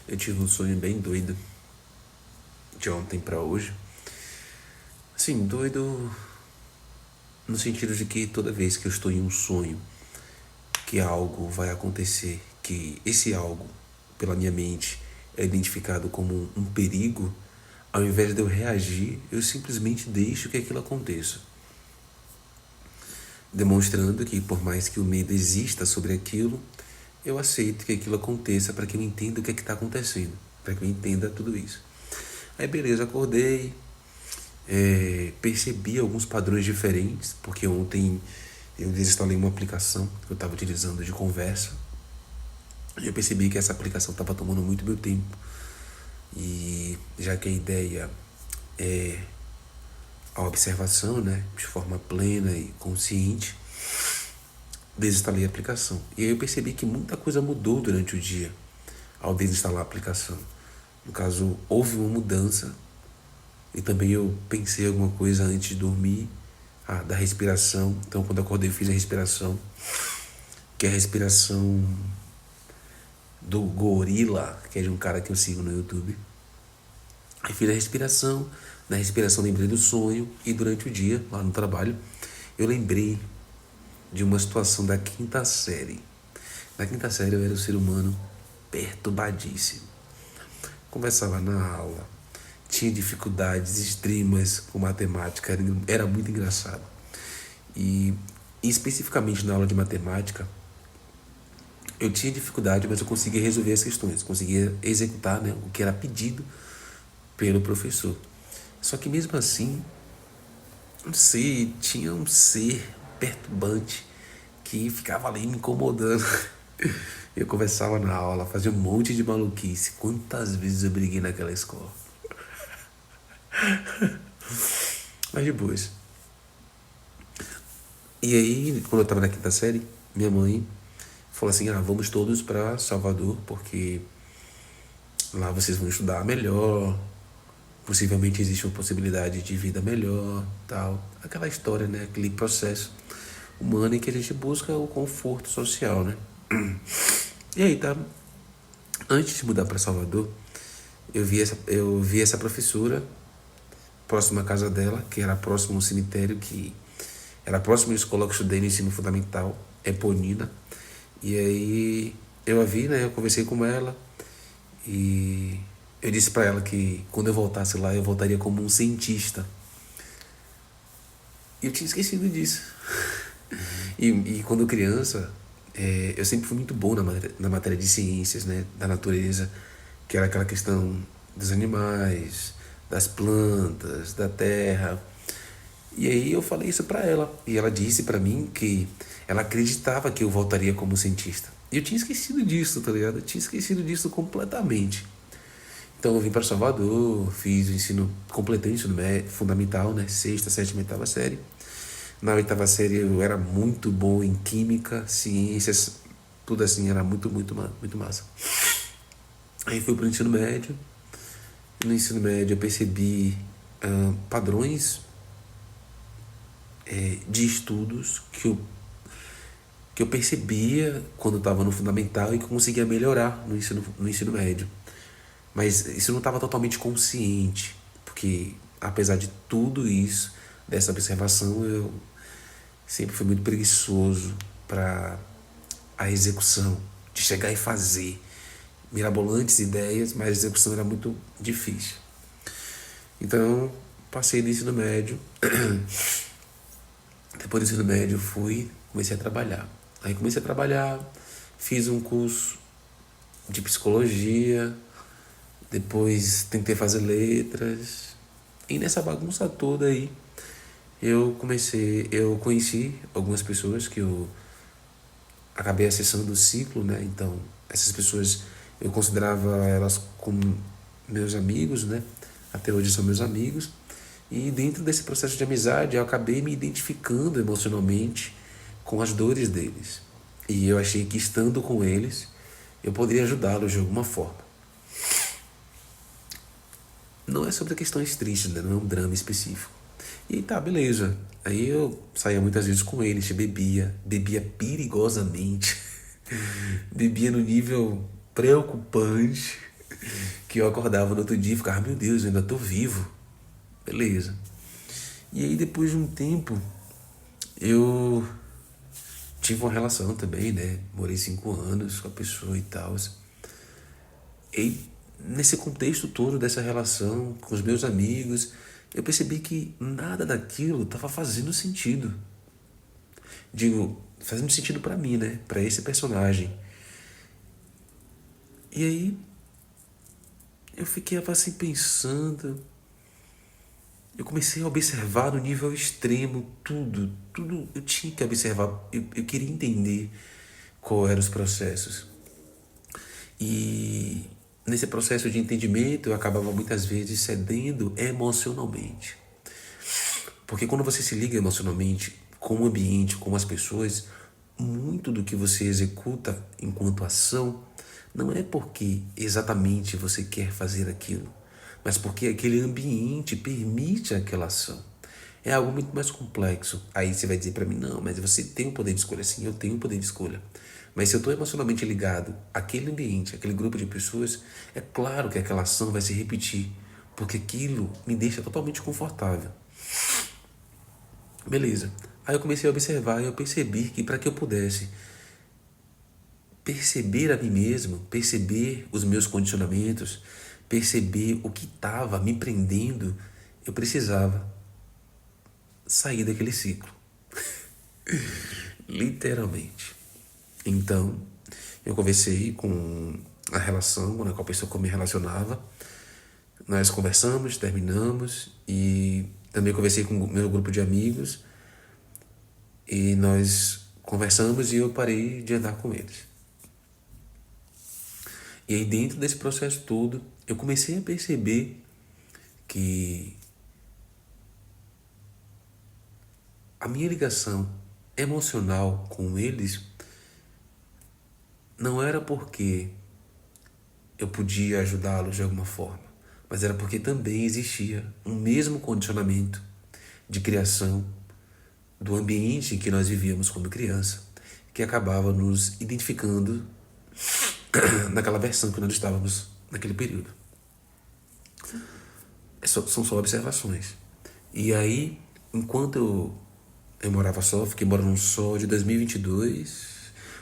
Eu tive um sonho bem doido de ontem pra hoje. Assim, doido no sentido de que toda vez que eu estou em um sonho, que algo vai acontecer, que esse algo, pela minha mente, é identificado como um perigo, ao invés de eu reagir, eu simplesmente deixo que aquilo aconteça. Demonstrando que, por mais que o medo exista sobre aquilo, eu aceito que aquilo aconteça para que eu entenda o que é que está acontecendo, para que eu entenda tudo isso. Aí beleza, acordei, percebi alguns padrões diferentes, porque ontem eu desinstalei uma aplicação que eu estava utilizando de conversa, e eu percebi que essa aplicação estava tomando muito meu tempo, e já que a ideia é a observação, né, de forma plena e consciente, desinstalei a aplicação. E aí eu percebi que muita coisa mudou durante o dia ao desinstalar a aplicação. No caso, houve uma mudança e também eu pensei alguma coisa antes de dormir, da respiração. Então, quando eu acordei, eu fiz a respiração, que é a respiração do gorila, que é de um cara que eu sigo no YouTube. Aí fiz a respiração, na respiração lembrei do sonho e durante o dia, lá no trabalho, eu lembrei de uma situação da quinta série. Na quinta série eu era um ser humano perturbadíssimo. Conversava na aula, tinha dificuldades extremas com matemática, era muito engraçado. E especificamente na aula de matemática, eu tinha dificuldade, mas eu conseguia resolver as questões, conseguia executar, né, o que era pedido pelo professor. Só que mesmo assim, não sei, tinha um ser perturbante que ficava ali me incomodando. Eu conversava na aula, fazia um monte de maluquice. Quantas vezes eu briguei naquela escola. Mas de boas. E aí, quando eu tava na quinta série, minha mãe falou assim, vamos todos pra Salvador, porque lá vocês vão estudar melhor, possivelmente existe uma possibilidade de vida melhor, tal. Aquela história, né? Aquele processo humano em que a gente busca o conforto social, né? E aí, tá? Antes de mudar para Salvador, eu vi essa professora próximo à casa dela, que era próximo ao cemitério, que era próximo à escola que eu estudei no ensino fundamental, Eponina. E aí eu a vi, né? Eu conversei com ela e eu disse para ela que quando eu voltasse lá, eu voltaria como um cientista. E eu tinha esquecido disso. E quando criança, eu sempre fui muito bom na matéria de ciências, né? Da natureza, que era aquela questão dos animais, das plantas, da terra. E aí eu falei isso pra ela. E ela disse pra mim que ela acreditava que eu voltaria como cientista. E eu tinha esquecido disso, tá ligado? Eu tinha esquecido disso completamente. Então eu vim para Salvador, fiz o ensino, completei o ensino fundamental, né? Sexta, sétima, oitava série. Na oitava série eu era muito bom em química, ciências, tudo assim, era muito massa. Aí fui pro ensino médio. No ensino médio eu percebi padrões de estudos que eu percebia quando eu estava no fundamental e que eu conseguia melhorar no ensino médio. Mas isso não estava totalmente consciente, porque apesar de tudo isso, dessa observação, eu sempre fui muito preguiçoso para a execução, de chegar e fazer. Mirabolantes ideias, mas a execução era muito difícil. Então, passei no ensino médio. Depois do ensino médio, comecei a trabalhar. Aí comecei a trabalhar, fiz um curso de psicologia, depois tentei fazer letras. E nessa bagunça toda aí, eu conheci algumas pessoas que eu acabei acessando o ciclo, né? Então, essas pessoas eu considerava elas como meus amigos, né? Até hoje são meus amigos. E dentro desse processo de amizade, eu acabei me identificando emocionalmente com as dores deles. E eu achei que estando com eles, eu poderia ajudá-los de alguma forma. Não é sobre questões tristes, né? Não é um drama específico. E tá, beleza. Aí eu saía muitas vezes com eles, bebia perigosamente, bebia no nível preocupante. Que eu acordava no outro dia e ficava, meu Deus, eu ainda tô vivo. Beleza. E aí depois de um tempo, eu tive uma relação também, né? Morei 5 anos com a pessoa e tal. E nesse contexto todo dessa relação com os meus amigos, eu percebi que nada daquilo estava fazendo sentido. Digo, fazendo sentido pra mim, né? Pra esse personagem. E aí eu fiquei assim pensando. Eu comecei a observar no nível extremo tudo eu tinha que observar. Eu queria entender qual eram os processos. E nesse processo de entendimento eu acabava muitas vezes cedendo emocionalmente. Porque quando você se liga emocionalmente com o ambiente, com as pessoas, muito do que você executa enquanto ação não é porque exatamente você quer fazer aquilo, mas porque aquele ambiente permite aquela ação. É algo muito mais complexo. Aí você vai dizer para mim, não, mas você tem o poder de escolha. Sim, eu tenho o poder de escolha. Mas se eu estou emocionalmente ligado àquele ambiente, àquele grupo de pessoas, é claro que aquela ação vai se repetir, porque aquilo me deixa totalmente confortável. Beleza. Aí eu comecei a observar e eu percebi que para que eu pudesse perceber a mim mesmo, perceber os meus condicionamentos, perceber o que estava me prendendo, eu precisava sair daquele ciclo. Literalmente. Então, eu conversei com a relação, né, com a pessoa que eu me relacionava. Nós conversamos, terminamos e também conversei com o meu grupo de amigos e nós conversamos e eu parei de andar com eles. E aí dentro desse processo todo, eu comecei a perceber que a minha ligação emocional com eles não era porque eu podia ajudá-los de alguma forma, mas era porque também existia um mesmo condicionamento de criação do ambiente em que nós vivíamos quando criança, que acabava nos identificando naquela versão que nós estávamos naquele período. São só observações. E aí, enquanto eu morava só, fiquei morando só de 2022,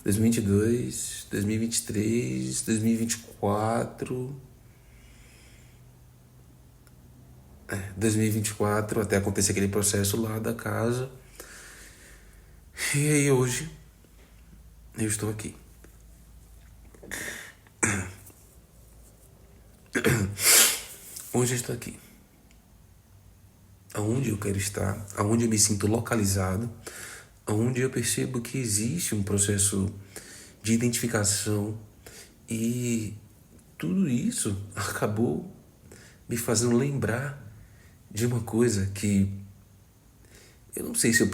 2022, 2023, 2024, 2024, até acontecer aquele processo lá da casa. E aí hoje eu estou aqui. Hoje eu estou aqui. Aonde eu quero estar, aonde eu me sinto localizado, aonde eu percebo que existe um processo de identificação e tudo isso acabou me fazendo lembrar de uma coisa que eu não sei se eu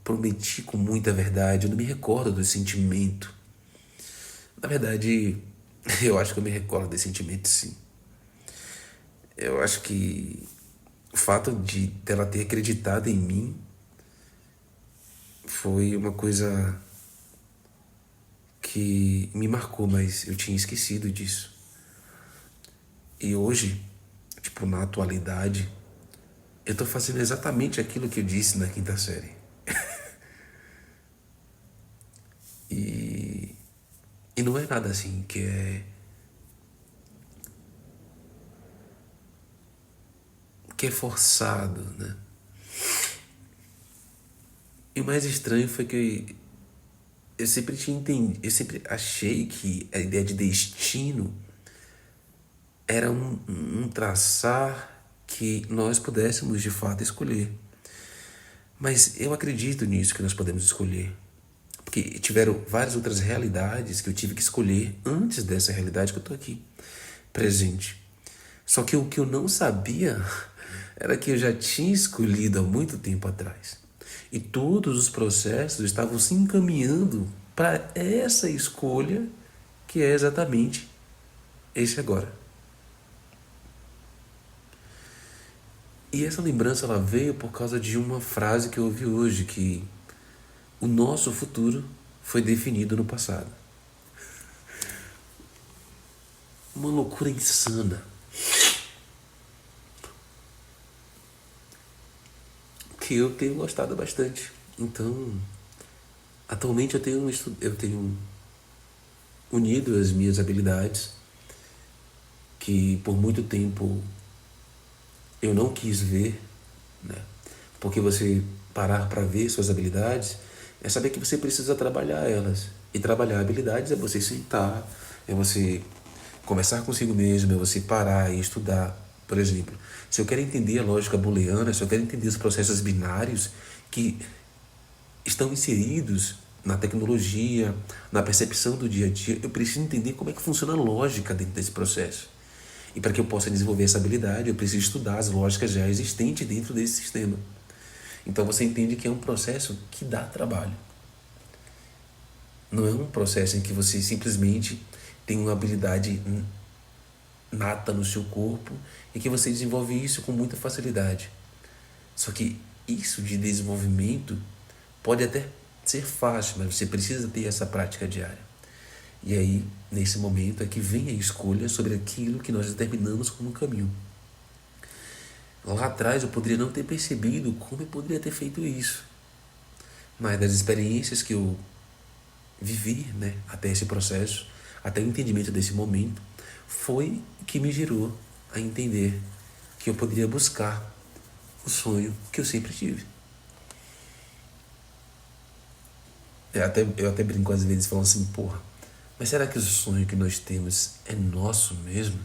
prometi com muita verdade, eu não me recordo do sentimento. Na verdade, eu acho que eu me recordo desse sentimento, sim. Eu acho que o fato de dela ter acreditado em mim foi uma coisa que me marcou, mas eu tinha esquecido disso. E hoje, tipo, na atualidade, eu tô fazendo exatamente aquilo que eu disse na quinta série. E, e não é nada assim que é forçado, né? E o mais estranho foi que eu sempre tinha entendido, eu sempre achei que a ideia de destino era um traçar que nós pudéssemos de fato escolher. Mas eu acredito nisso que nós podemos escolher. Porque tiveram várias outras realidades que eu tive que escolher antes dessa realidade que eu estou aqui, presente. Só que o que eu não sabia era que eu já tinha escolhido há muito tempo atrás. E todos os processos estavam se encaminhando para essa escolha que é exatamente esse agora. E essa lembrança ela veio por causa de uma frase que eu ouvi hoje, que o nosso futuro foi definido no passado. uma loucura insana que eu tenho gostado bastante. Então, atualmente eu tenho unido as minhas habilidades que por muito tempo eu não quis ver, né? Porque você parar para ver suas habilidades é saber que você precisa trabalhar elas. E trabalhar habilidades é você sentar, é você conversar consigo mesmo, é você parar e estudar. Por exemplo, se eu quero entender a lógica booleana, se eu quero entender os processos binários que estão inseridos na tecnologia, na percepção do dia a dia, eu preciso entender como é que funciona a lógica dentro desse processo. E para que eu possa desenvolver essa habilidade, eu preciso estudar as lógicas já existentes dentro desse sistema. Então você entende que é um processo que dá trabalho. Não é um processo em que você simplesmente tem uma habilidade nata no seu corpo e que você desenvolve isso com muita facilidade. Só que isso de desenvolvimento pode até ser fácil, mas você precisa ter essa prática diária. E aí, nesse momento, é que vem a escolha sobre aquilo que nós determinamos como caminho. Lá atrás eu poderia não ter percebido como eu poderia ter feito isso. Mas das experiências que eu vivi, né, até esse processo, até o entendimento desse momento, foi que me gerou a entender que eu poderia buscar o sonho que eu sempre tive. Eu até brinco às vezes falando assim, porra, mas será que o sonho que nós temos é nosso mesmo?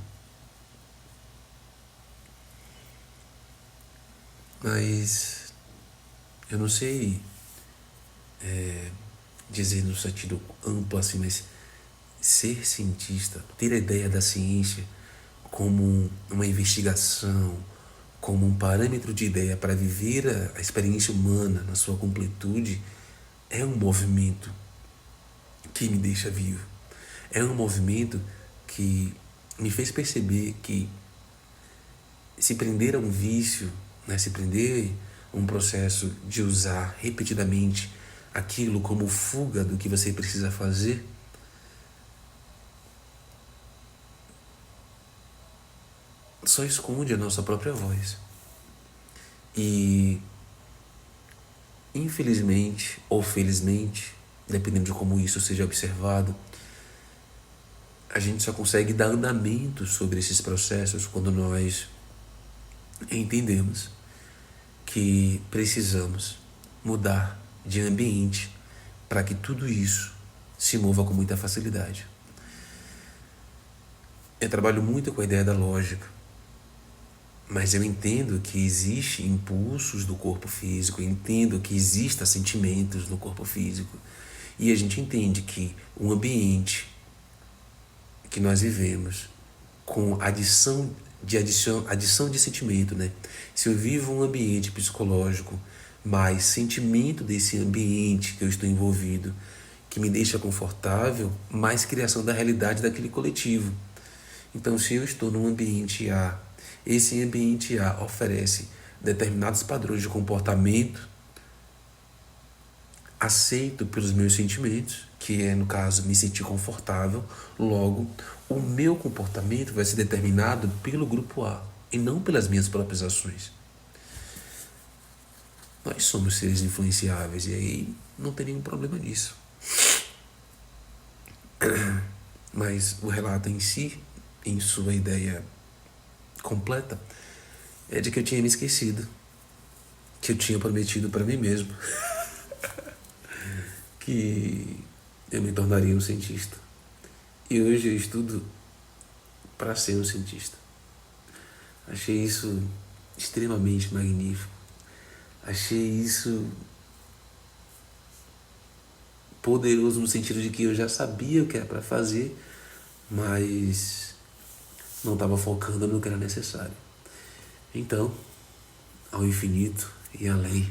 Mas eu não sei dizer no sentido amplo assim, mas ser cientista, ter a ideia da ciência como uma investigação, como um parâmetro de ideia para viver a experiência humana na sua completude, é um movimento que me deixa vivo. É um movimento que me fez perceber que se prender a um vício, né, se prender a um processo de usar repetidamente aquilo como fuga do que você precisa fazer, só esconde a nossa própria voz. E, infelizmente ou felizmente, dependendo de como isso seja observado, a gente só consegue dar andamento sobre esses processos quando nós entendemos que precisamos mudar de ambiente para que tudo isso se mova com muita facilidade. Eu trabalho muito com a ideia da lógica, mas eu entendo que existem impulsos do corpo físico, eu entendo que existam sentimentos no corpo físico, e a gente entende que o ambiente que nós vivemos, com adição de sentimento, né? Se eu vivo um ambiente psicológico, mais sentimento desse ambiente que eu estou envolvido, que me deixa confortável, mais criação da realidade daquele coletivo. Então, se eu estou num ambiente A, esse ambiente A oferece determinados padrões de comportamento aceito pelos meus sentimentos, que é, no caso, me sentir confortável, logo, o meu comportamento vai ser determinado pelo grupo A e não pelas minhas próprias ações. Nós somos seres influenciáveis e aí não tem nenhum problema nisso. Mas o relato em si, em sua ideia completa, é de que eu tinha me esquecido, que eu tinha prometido para mim mesmo que eu me tornaria um cientista. E hoje eu estudo para ser um cientista. Achei isso extremamente magnífico. Achei isso poderoso no sentido de que eu já sabia o que era para fazer, mas não estava focando no que era necessário. Então, ao infinito e além,